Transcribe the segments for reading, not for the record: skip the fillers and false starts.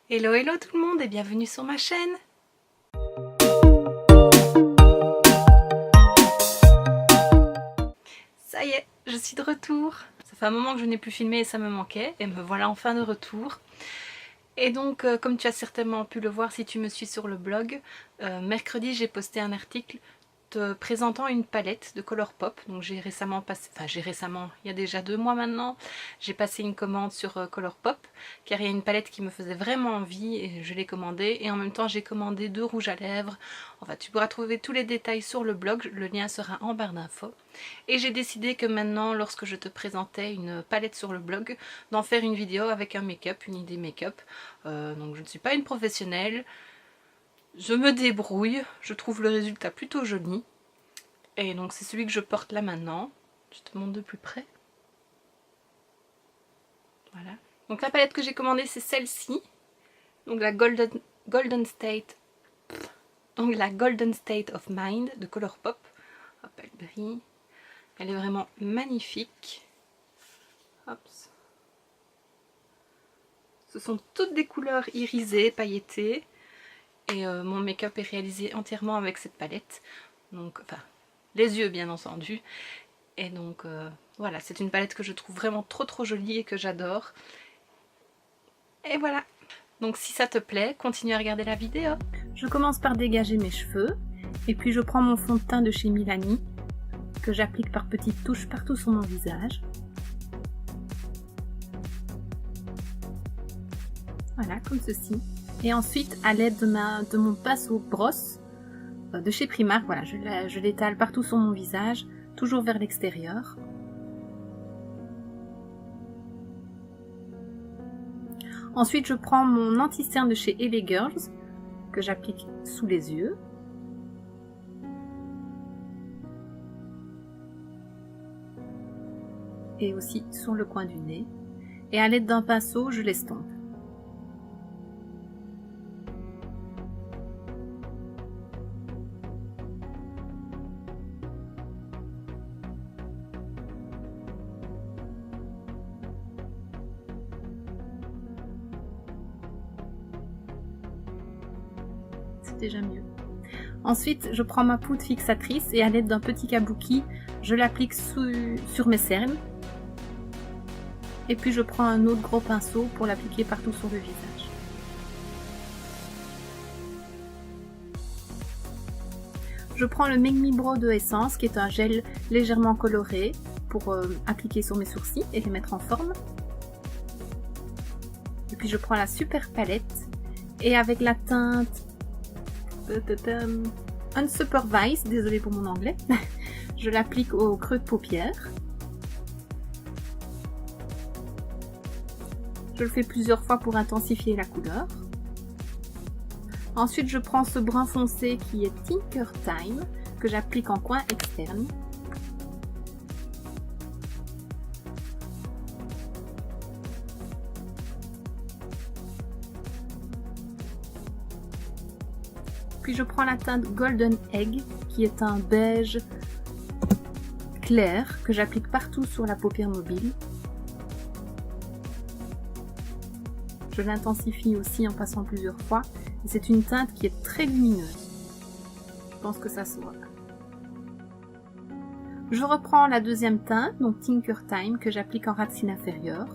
Hello hello tout le monde et bienvenue sur ma chaîne. Ça y est, je suis de retour. Ça fait un moment que je n'ai plus filmé et ça me manquait et me voilà enfin de retour. Et donc comme tu as certainement pu le voir si tu me suis sur le blog, mercredi j'ai posté un article te présentant une palette de Colourpop. Donc j'ai récemment passé, il y a déjà 2 mois maintenant, j'ai passé une commande sur Colourpop car il y a une palette qui me faisait vraiment envie et je l'ai commandée, et en même temps j'ai commandé 2 rouges à lèvres. Enfin, tu pourras trouver tous les détails sur le blog, le lien sera en barre d'infos. Et j'ai décidé que maintenant, lorsque je te présentais une palette sur le blog, d'en faire une vidéo avec un make-up, une idée make-up. Donc je ne suis pas une professionnelle. Je me débrouille, je trouve le résultat plutôt joli. Et donc c'est celui que je porte là maintenant. Je te montre de plus près. Voilà. Donc la palette que j'ai commandée c'est celle-ci. Donc la Golden State. Donc la Golden State of Mind de Colourpop. Hop, elle brille. Elle est vraiment magnifique. Hop. Ce sont toutes des couleurs irisées, pailletées. Et mon make-up est réalisé entièrement avec cette palette. Donc, enfin, les yeux bien entendu. Et donc, voilà, c'est une palette que je trouve vraiment trop jolie et que j'adore. Et voilà. Donc si ça te plaît, continue à regarder la vidéo. Je commence par dégager mes cheveux. Et puis je prends mon fond de teint de chez Milani, que j'applique par petites touches partout sur mon visage. Voilà, comme ceci. Et ensuite, à l'aide de mon pinceau brosse de chez Primark, voilà, je l'étale partout sur mon visage, toujours vers l'extérieur. Ensuite, je prends mon anti-cerne de chez LA Girls, que j'applique sous les yeux. Et aussi sur le coin du nez. Et à l'aide d'un pinceau, je l'estompe. C'est déjà mieux. Ensuite, je prends ma poudre fixatrice et à l'aide d'un petit kabuki, je l'applique sur mes cernes. Et puis je prends un autre gros pinceau pour l'appliquer partout sur le visage. Je prends le Make Me Brow de Essence, qui est un gel légèrement coloré pour appliquer sur mes sourcils et les mettre en forme. Et puis je prends la super palette et avec la teinte Unsupervised, désolée pour mon anglais, je l'applique au creux de paupière. Je le fais plusieurs fois pour intensifier la couleur. Ensuite, je prends ce brun foncé qui est Tinker Time, que j'applique en coin externe. Puis je prends la teinte Golden Egg, qui est un beige clair, que j'applique partout sur la paupière mobile. Je l'intensifie aussi en passant plusieurs fois. C'est une teinte qui est très lumineuse. Je pense que ça se voit. Je reprends la deuxième teinte, donc Tinker Time, que j'applique en ras de cils inférieur.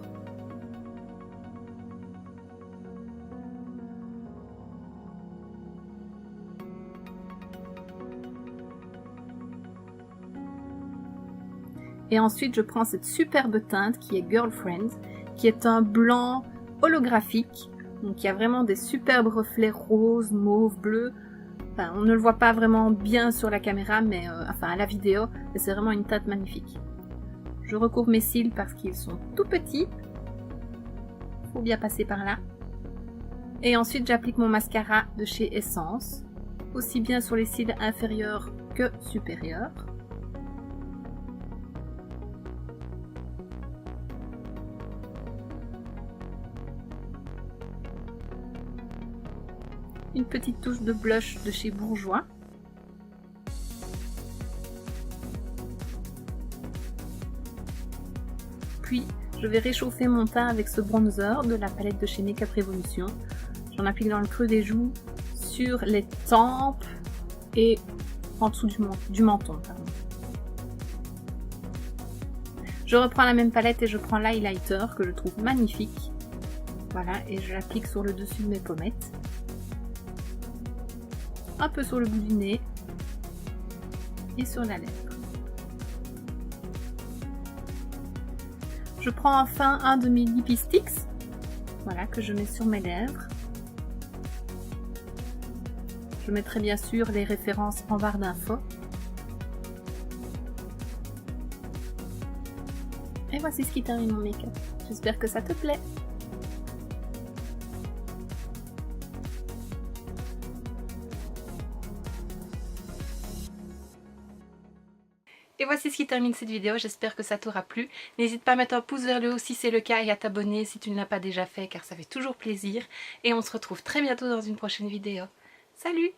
Et ensuite, je prends cette superbe teinte qui est Girlfriend, qui est un blanc holographique. Donc il y a vraiment des superbes reflets roses, mauve, bleu. Enfin, on ne le voit pas vraiment bien sur la caméra, mais enfin à la vidéo, mais c'est vraiment une teinte magnifique. Je recouvre mes cils parce qu'ils sont tout petits. Il faut bien passer par là. Et ensuite j'applique mon mascara de chez Essence, aussi bien sur les cils inférieurs que supérieurs. Une petite touche de blush de chez Bourjois. Puis je vais réchauffer mon teint avec ce bronzer de la palette de chez Makeup Revolution. J'en applique dans le creux des joues, sur les tempes et en dessous du menton. Pardon. Je reprends la même palette et je prends l'highlighter que je trouve magnifique. Voilà, et je l'applique sur le dessus de mes pommettes. Un peu sur le bout du nez et sur la lèvre. Je prends enfin un de mes Lippie Sticks, voilà, que je mets sur mes lèvres. Je mettrai bien sûr les références en barre d'infos. Et voici ce qui termine mon make-up. J'espère que ça te plaît. Et voici ce qui termine cette vidéo, j'espère que ça t'aura plu. N'hésite pas à mettre un pouce vers le haut si c'est le cas et à t'abonner si tu ne l'as pas déjà fait car ça fait toujours plaisir. Et on se retrouve très bientôt dans une prochaine vidéo. Salut!